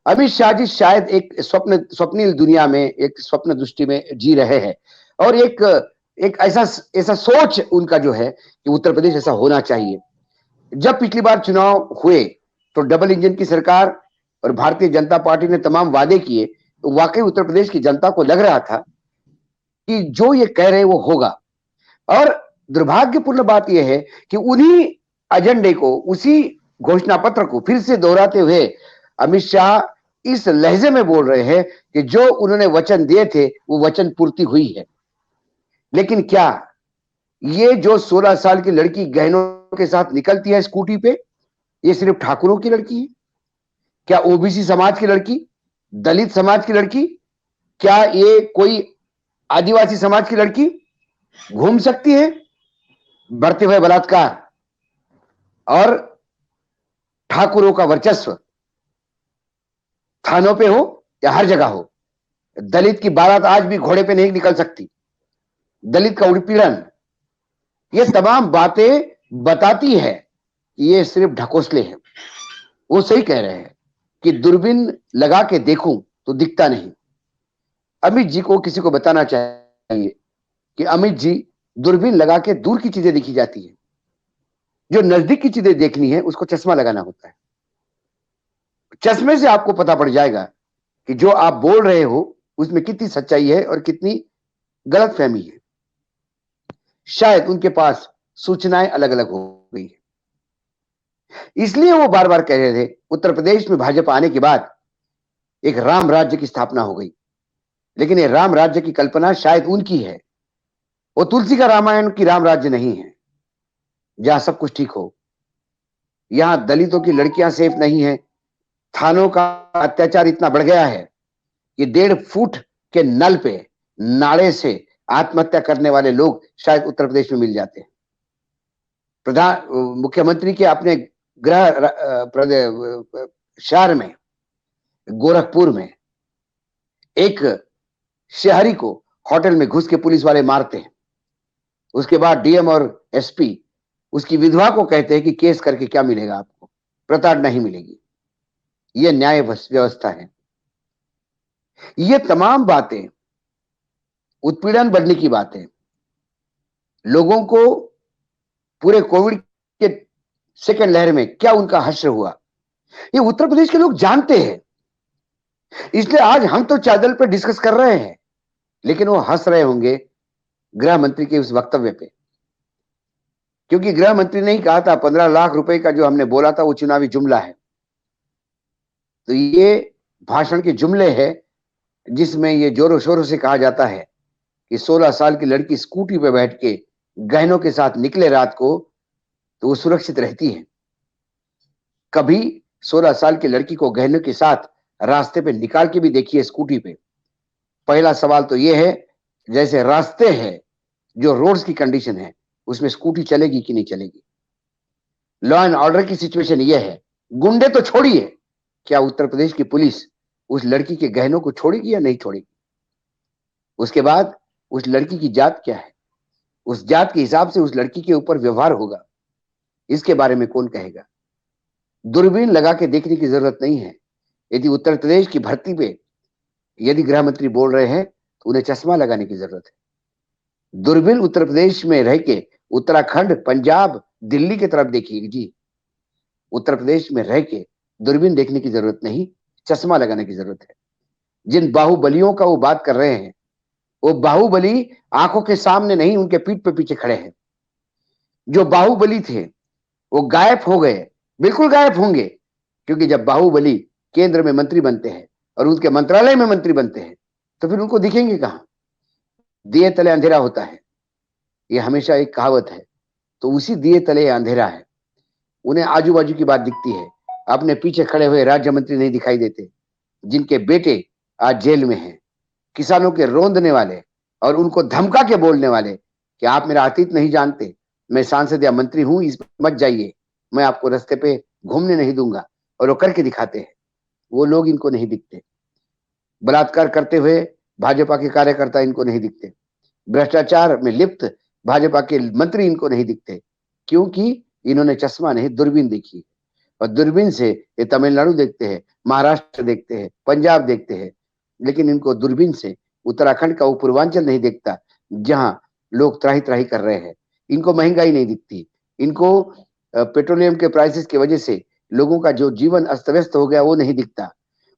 अमित शाह जी शायद एक स्वप्निल दुनिया में, एक स्वप्न दृष्टि में जी रहे हैं और एक एक ऐसा ऐसा सोच उनका जो है कि उत्तर प्रदेश ऐसा होना चाहिए। जब पिछली बार चुनाव हुए तो डबल इंजन की सरकार और भारतीय जनता पार्टी ने तमाम वादे किए, तो वाकई उत्तर प्रदेश की जनता को लग रहा था कि जो ये कह रहे वो होगा। और दुर्भाग्यपूर्ण बात यह है कि उन्हीं एजेंडे को, उसी घोषणा पत्र को फिर से दोहराते हुए अमित शाह इस लहजे में बोल रहे हैं कि जो उन्होंने वचन दिए थे वो वचन पूर्ति हुई है। लेकिन क्या ये जो 16 साल की लड़की गहनों के साथ निकलती है स्कूटी पे, ये सिर्फ ठाकुरों की लड़की है? क्या ओबीसी समाज की लड़की, दलित समाज की लड़की, क्या ये कोई आदिवासी समाज की लड़की घूम सकती है? बढ़ते हुए बलात्कार और ठाकुरों का वर्चस्व थानों पे हो या हर जगह हो, दलित की बारात आज भी घोड़े पे नहीं निकल सकती, दलित का उत्पीड़न, ये तमाम बातें बताती है कि ये सिर्फ ढकोसले हैं। वो सही कह रहे हैं कि दूरबीन लगा के देखूं तो दिखता नहीं। अमित जी को किसी को बताना चाहिए कि अमित जी, दूरबीन लगा के दूर की चीजें देखी जाती है, जो नजदीक की चीजें देखनी है उसको चश्मा लगाना होता है। चश्मे से आपको पता पड़ जाएगा कि जो आप बोल रहे हो उसमें कितनी सच्चाई है और कितनी गलतफहमी है। शायद उनके पास सूचनाएं अलग अलग हो गई है, इसलिए वो बार बार कह रहे थे उत्तर प्रदेश में भाजपा आने के बाद एक राम राज्य की स्थापना हो गई। लेकिन ये राम राज्य की कल्पना शायद उनकी है, वो तुलसी का रामायण की राम राज्य नहीं है जहां सब कुछ ठीक हो। यहां दलितों की लड़कियां सेफ नहीं है, थानों का अत्याचार इतना बढ़ गया है कि 1.5 फुट के नल पे नाड़े से आत्महत्या करने वाले लोग शायद उत्तर प्रदेश में मिल जाते हैं। मुख्यमंत्री के अपने गृह शहर में, गोरखपुर में, एक शहरी को होटल में घुस के पुलिस वाले मारते हैं। उसके बाद डीएम और एसपी उसकी विधवा को कहते हैं कि केस करके क्या मिलेगा आपको, प्रताड़ना नहीं मिलेगी। यह न्याय व्यवस्था है। ये तमाम बातें, उत्पीड़न बढ़ने की बातें, लोगों को पूरे कोविड के सेकेंड लहर में क्या उनका हश्र हुआ, ये उत्तर प्रदेश के लोग जानते हैं। इसलिए आज हम तो चादर पे डिस्कस कर रहे हैं, लेकिन वो हंस रहे होंगे गृह मंत्री के उस वक्तव्य पे, क्योंकि गृह मंत्री ने ही कहा था 15 लाख रुपए का जो हमने बोला था वो चुनावी जुमला है। तो ये भाषण के जुमले हैं जिसमें ये जोरों शोरों से कहा जाता है कि 16 साल की लड़की स्कूटी पे बैठ के गहनों के साथ निकले रात को तो वो सुरक्षित रहती है। कभी 16 साल की लड़की को गहनों के साथ रास्ते पे निकाल के भी देखिए स्कूटी पे। पहला सवाल तो ये है, जैसे रास्ते हैं, जो रोड्स की कंडीशन है, उसमें स्कूटी चलेगी कि नहीं चलेगी। लॉ एंड ऑर्डर की सिचुएशन ये है, गुंडे तो छोड़िए, क्या उत्तर प्रदेश की पुलिस उस लड़की के गहनों को छोड़ेगी या नहीं छोड़ेगी? उसके बाद उस लड़की की जात क्या है, उस जात के हिसाब से उस लड़की के ऊपर व्यवहार होगा, इसके बारे में कौन कहेगा? दूरबीन लगा के देखने की जरूरत नहीं है। यदि उत्तर प्रदेश की भर्ती पे यदि गृह मंत्री बोल रहे हैं तो उन्हें चश्मा लगाने की जरूरत है। दूरबीन उत्तर प्रदेश में रह के उत्तराखंड, पंजाब, दिल्ली की तरफ देखिए जी। उत्तर प्रदेश में रह के दूरबीन देखने की जरूरत नहीं, चश्मा लगाने की जरूरत है। जिन बाहुबलियों का वो बात कर रहे हैं, वो बाहुबली आंखों के सामने नहीं, उनके पीठ पे पीछे खड़े हैं। जो बाहुबली थे वो गायब हो गए, बिल्कुल गायब होंगे, क्योंकि जब बाहुबली केंद्र में मंत्री बनते हैं और उनके मंत्रालय में मंत्री बनते हैं तो फिर उनको दिखेंगे कहां? दिए तले अंधेरा होता है, ये हमेशा एक कहावत है। तो उसी दिए तले अंधेरा है। उन्हें आजू बाजू की बात दिखती है, अपने पीछे खड़े हुए राज्य मंत्री नहीं दिखाई देते, जिनके बेटे आज जेल में हैं, किसानों के रोंदने वाले और उनको धमका के बोलने वाले कि आप मेरा अतीत नहीं जानते, मैं सांसद या मंत्री हूं, इस मत जाइए, मैं आपको रास्ते पे घूमने नहीं दूंगा, और वो करके दिखाते हैं। वो लोग इनको नहीं दिखते। बलात्कार करते हुए भाजपा के कार्यकर्ता इनको नहीं दिखते। भ्रष्टाचार में लिप्त भाजपा के मंत्री इनको नहीं दिखते, क्योंकि इन्होंने चश्मा नहीं, दूरबीन देखी। और दूरबीन से ये तमिलनाडु देखते हैं, महाराष्ट्र देखते हैं, पंजाब देखते हैं, लेकिन इनको दूरबीन से उत्तराखंड का वो पूर्वांचल नहीं दिखता जहां लोग त्राही त्राही कर रहे हैं। इनको महंगाई नहीं दिखती, इनको पेट्रोलियम के प्राइसेस की वजह से लोगों का जो जीवन अस्त व्यस्त हो गया वो नहीं दिखता।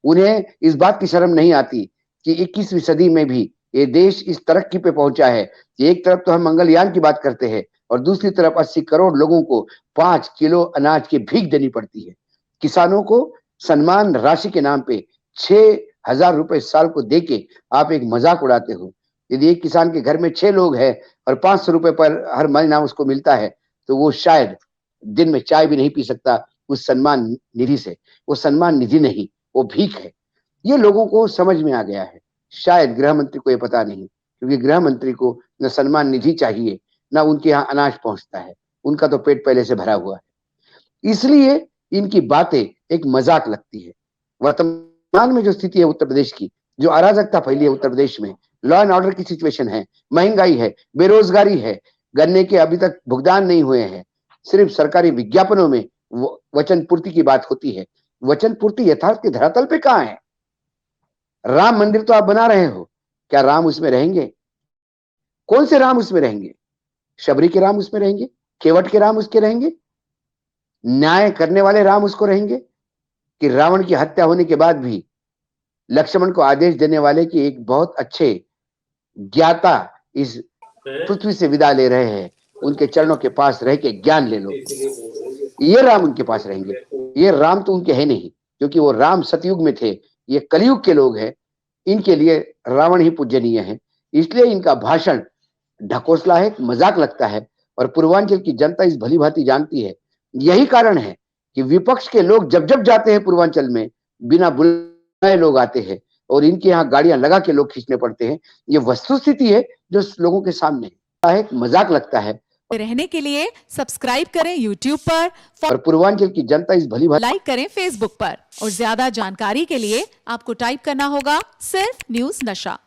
उन्हें इस बात की शर्म नहीं आती कि 21वीं सदी में भी ये देश इस तरक्की पे पहुंचा है कि एक तरफ तो हम मंगलयान की बात करते हैं और दूसरी तरफ 80 करोड़ लोगों को 5 किलो अनाज की भीख देनी पड़ती है। किसानों को सम्मान राशि के नाम पे 6,000 रुपए साल को देके आप एक मजाक उड़ाते हो। यदि एक किसान के घर में 6 लोग हैं और 500 रुपए पर हर महीना उसको मिलता है तो वो शायद दिन में चाय भी नहीं पी सकता उस सम्मान निधि से। वो सम्मान निधि नहीं, वो भीख है। ये लोगों को समझ में आ गया है। शायद गृह मंत्री को ये पता नहीं, क्योंकि गृह मंत्री को न सम्मान निधि चाहिए, न उनके यहाँ अनाज पहुंचता है। उनका तो पेट पहले से भरा हुआ है। इसलिए इनकी बातें एक मजाक लगती है। वर्तमान में जो स्थिति है उत्तर प्रदेश की, जो अराजकता फैली है उत्तर प्रदेश में, लॉ एंड ऑर्डर की सिचुएशन है, महंगाई है, बेरोजगारी है, गन्ने के अभी तक भुगतान नहीं हुए हैं, सिर्फ सरकारी विज्ञापनों में वचन पूर्ति की बात होती है। वचन पूर्ति यथार्थ के धरातल पे कहां है? राम मंदिर तो आप बना रहे हो, क्या राम उसमें रहेंगे? कौन से राम उसमें रहेंगे? शबरी के राम उसमें रहेंगे? केवट के राम उसके रहेंगे? न्याय करने वाले राम उसको रहेंगे? कि रावण की हत्या होने के बाद भी लक्ष्मण को आदेश देने वाले कि एक बहुत अच्छे ज्ञाता इस पृथ्वी से विदा ले रहे हैं, उनके चरणों के पास रह के ज्ञान ले लो, ये राम उनके पास रहेंगे। ये राम तो उनके है नहीं, क्योंकि वो राम सतयुग में थे, ये कलयुग के लोग हैं। इनके लिए रावण ही पूजनीय है। इसलिए इनका भाषण ढकोसला है, मजाक लगता है और पूर्वांचल की जनता इस भली भांति जानती है। यही कारण है कि विपक्ष के लोग जब जब जाते हैं पूर्वांचल में, बिना बुलाए लोग आते हैं और इनके यहाँ गाड़ियां लगा के लोग खींचने पड़ते हैं। ये वस्तुस्थिति है जो लोगों के सामने है। मजाक लगता है। रहने के लिए सब्सक्राइब करें YouTube पर और पूर्वांचल की जनता इस भली भांति लाइक करें Facebook पर और ज्यादा जानकारी के लिए आपको टाइप करना होगा सिर्फ न्यूज नशा।